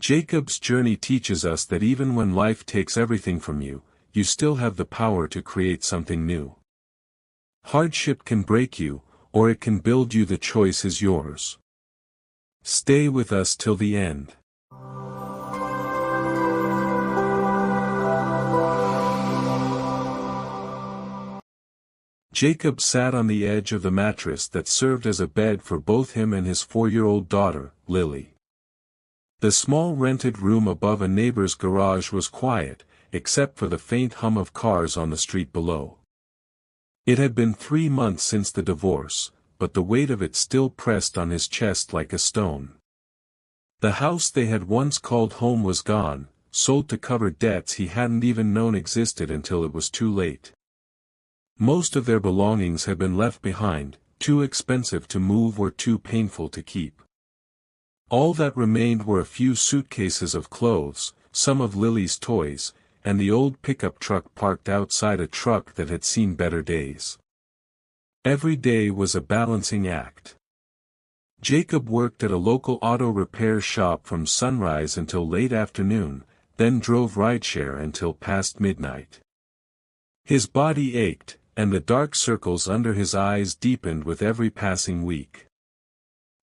Jacob's journey teaches us that even when life takes everything from you, you still have the power to create something new. Hardship can break you, or it can build you. The choice is yours. Stay with us till the end. Jacob sat on the edge of the mattress that served as a bed for both him and his 4-year-old daughter, Lily. The small rented room above a neighbor's garage was quiet, except for the faint hum of cars on the street below. It had been 3 months since the divorce, but the weight of it still pressed on his chest like a stone. The house they had once called home was gone, sold to cover debts he hadn't even known existed until it was too late. Most of their belongings had been left behind, too expensive to move or too painful to keep. All that remained were a few suitcases of clothes, some of Lily's toys, and the old pickup truck parked outside a truck that had seen better days. Every day was a balancing act. Jacob worked at a local auto repair shop from sunrise until late afternoon, then drove rideshare until past midnight. His body ached, and the dark circles under his eyes deepened with every passing week.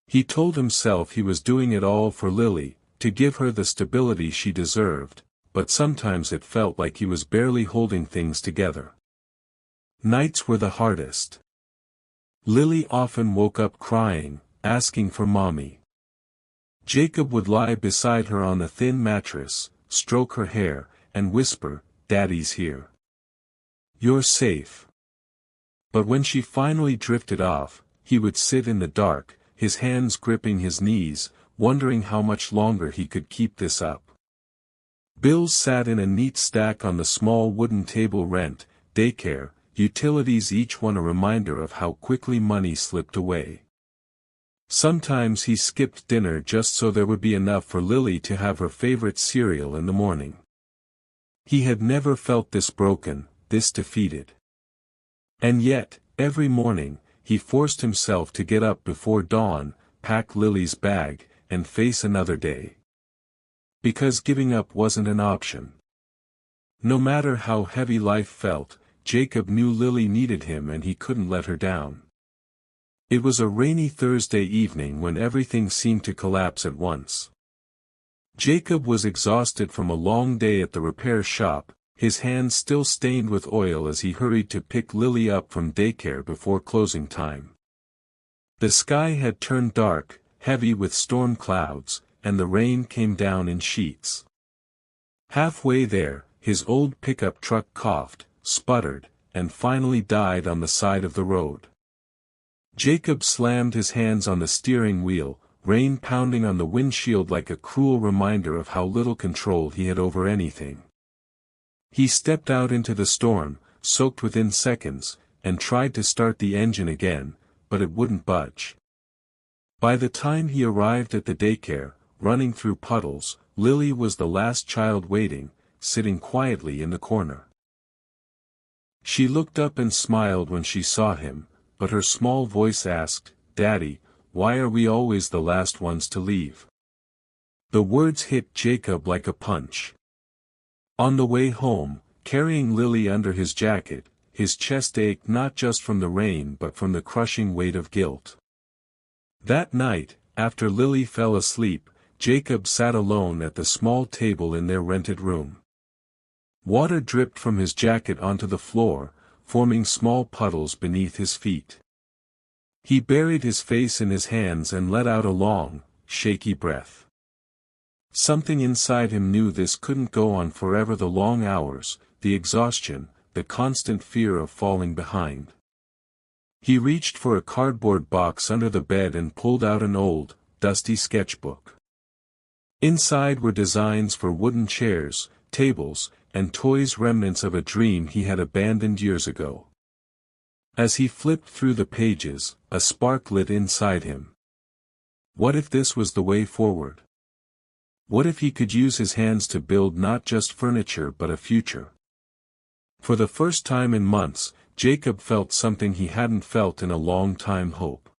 He told himself he was doing it all for Lily, to give her the stability she deserved, but sometimes it felt like he was barely holding things together. Nights were the hardest. Lily often woke up crying, asking for mommy. Jacob would lie beside her on the thin mattress, stroke her hair, and whisper, "Daddy's here. You're safe." But when she finally drifted off, he would sit in the dark, his hands gripping his knees, wondering how much longer he could keep this up. Bills sat in a neat stack on the small wooden table: rent, daycare, utilities, each one a reminder of how quickly money slipped away. Sometimes he skipped dinner just so there would be enough for Lily to have her favorite cereal in the morning. He had never felt this broken, this defeated. And yet, every morning, he forced himself to get up before dawn, pack Lily's bag, and face another day. Because giving up wasn't an option. No matter how heavy life felt, Jacob knew Lily needed him and he couldn't let her down. It was a rainy Thursday evening when everything seemed to collapse at once. Jacob was exhausted from a long day at the repair shop, his hands still stained with oil as he hurried to pick Lily up from daycare before closing time. The sky had turned dark, heavy with storm clouds, and the rain came down in sheets. Halfway there, his old pickup truck coughed, sputtered, and finally died on the side of the road. Jacob slammed his hands on the steering wheel, rain pounding on the windshield like a cruel reminder of how little control he had over anything. He stepped out into the storm, soaked within seconds, and tried to start the engine again, but it wouldn't budge. By the time he arrived at the daycare, running through puddles, Lily was the last child waiting, sitting quietly in the corner. She looked up and smiled when she saw him, but her small voice asked, "Daddy, why are we always the last ones to leave?" The words hit Jacob like a punch. On the way home, carrying Lily under his jacket, his chest ached not just from the rain but from the crushing weight of guilt. That night, after Lily fell asleep, Jacob sat alone at the small table in their rented room. Water dripped from his jacket onto the floor, forming small puddles beneath his feet. He buried his face in his hands and let out a long, shaky breath. Something inside him knew this couldn't go on forever: the long hours, the exhaustion, the constant fear of falling behind. He reached for a cardboard box under the bed and pulled out an old, dusty sketchbook. Inside were designs for wooden chairs, tables, and toys, remnants of a dream he had abandoned years ago. As he flipped through the pages, a spark lit inside him. What if this was the way forward? What if he could use his hands to build not just furniture but a future? For the first time in months, Jacob felt something he hadn't felt in a long time: hope.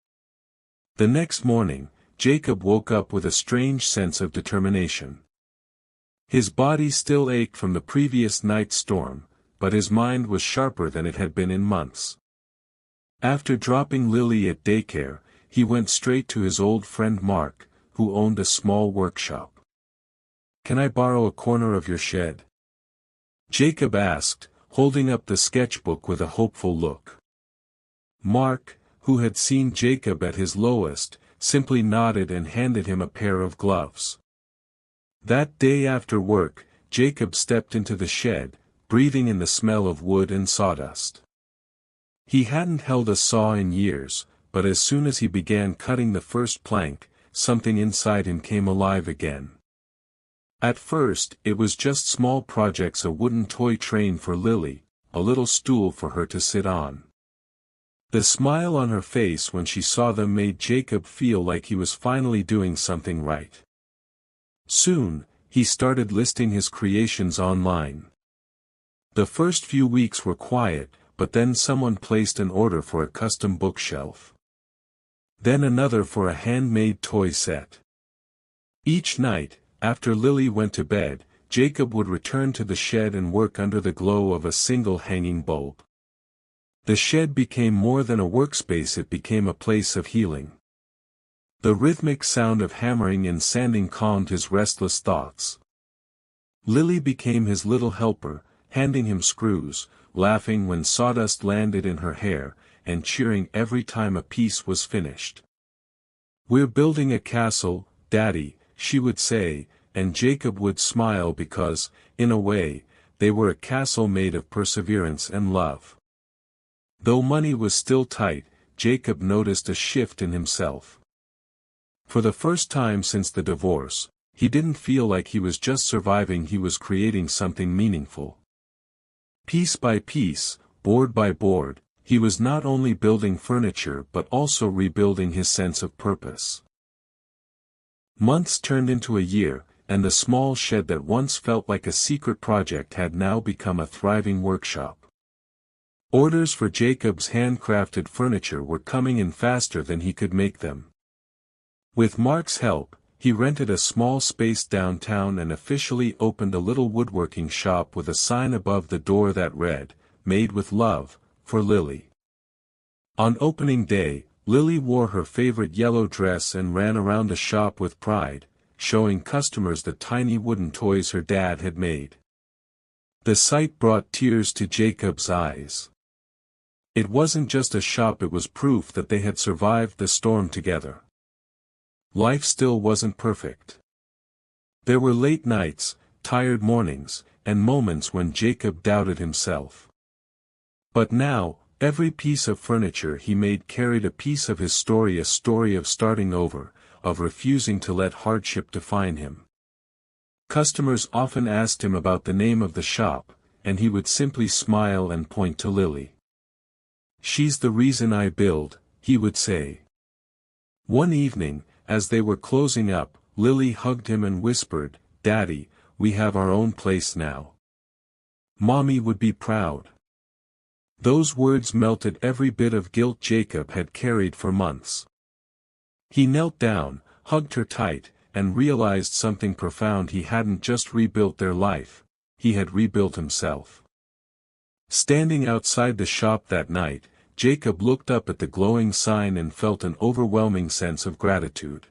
The next morning, Jacob woke up with a strange sense of determination. His body still ached from the previous night's storm, but his mind was sharper than it had been in months. After dropping Lily at daycare, he went straight to his old friend Mark, who owned a small workshop. "Can I borrow a corner of your shed?" Jacob asked, holding up the sketchbook with a hopeful look. Mark, who had seen Jacob at his lowest, simply nodded and handed him a pair of gloves. That day after work, Jacob stepped into the shed, breathing in the smell of wood and sawdust. He hadn't held a saw in years, but as soon as he began cutting the first plank, something inside him came alive again. At first, it was just small projects: a wooden toy train for Lily, a little stool for her to sit on. The smile on her face when she saw them made Jacob feel like he was finally doing something right. Soon, he started listing his creations online. The first few weeks were quiet, but then someone placed an order for a custom bookshelf. Then another for a handmade toy set. Each night, after Lily went to bed, Jacob would return to the shed and work under the glow of a single hanging bulb. The shed became more than a workspace; it became a place of healing. The rhythmic sound of hammering and sanding calmed his restless thoughts. Lily became his little helper, handing him screws, laughing when sawdust landed in her hair, and cheering every time a piece was finished. "We're building a castle, Daddy," she would say, and Jacob would smile because, in a way, they were a castle made of perseverance and love. Though money was still tight, Jacob noticed a shift in himself. For the first time since the divorce, he didn't feel like he was just surviving; he was creating something meaningful. Piece by piece, board by board, he was not only building furniture but also rebuilding his sense of purpose. Months turned into a year, and the small shed that once felt like a secret project had now become a thriving workshop. Orders for Jacob's handcrafted furniture were coming in faster than he could make them. With Mark's help, he rented a small space downtown and officially opened a little woodworking shop with a sign above the door that read, "Made with Love, for Lily." On opening day, Lily wore her favorite yellow dress and ran around the shop with pride, showing customers the tiny wooden toys her dad had made. The sight brought tears to Jacob's eyes. It wasn't just a shop; it was proof that they had survived the storm together. Life still wasn't perfect. There were late nights, tired mornings, and moments when Jacob doubted himself. But now, every piece of furniture he made carried a piece of his story, a story of starting over, of refusing to let hardship define him. Customers often asked him about the name of the shop, and he would simply smile and point to Lily. "She's the reason I build," he would say. One evening, as they were closing up, Lily hugged him and whispered, "Daddy, we have our own place now. Mommy would be proud." Those words melted every bit of guilt Jacob had carried for months. He knelt down, hugged her tight, and realized something profound: he hadn't just rebuilt their life, he had rebuilt himself. Standing outside the shop that night, Jacob looked up at the glowing sign and felt an overwhelming sense of gratitude.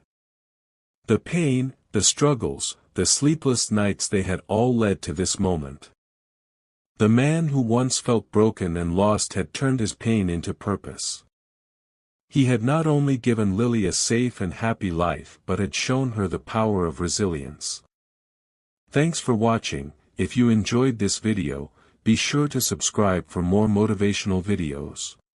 The pain, the struggles, the sleepless nights, they had all led to this moment. The man who once felt broken and lost had turned his pain into purpose. He had not only given Lily a safe and happy life but had shown her the power of resilience. Thanks for watching. If you enjoyed this video, be sure to subscribe for more motivational videos.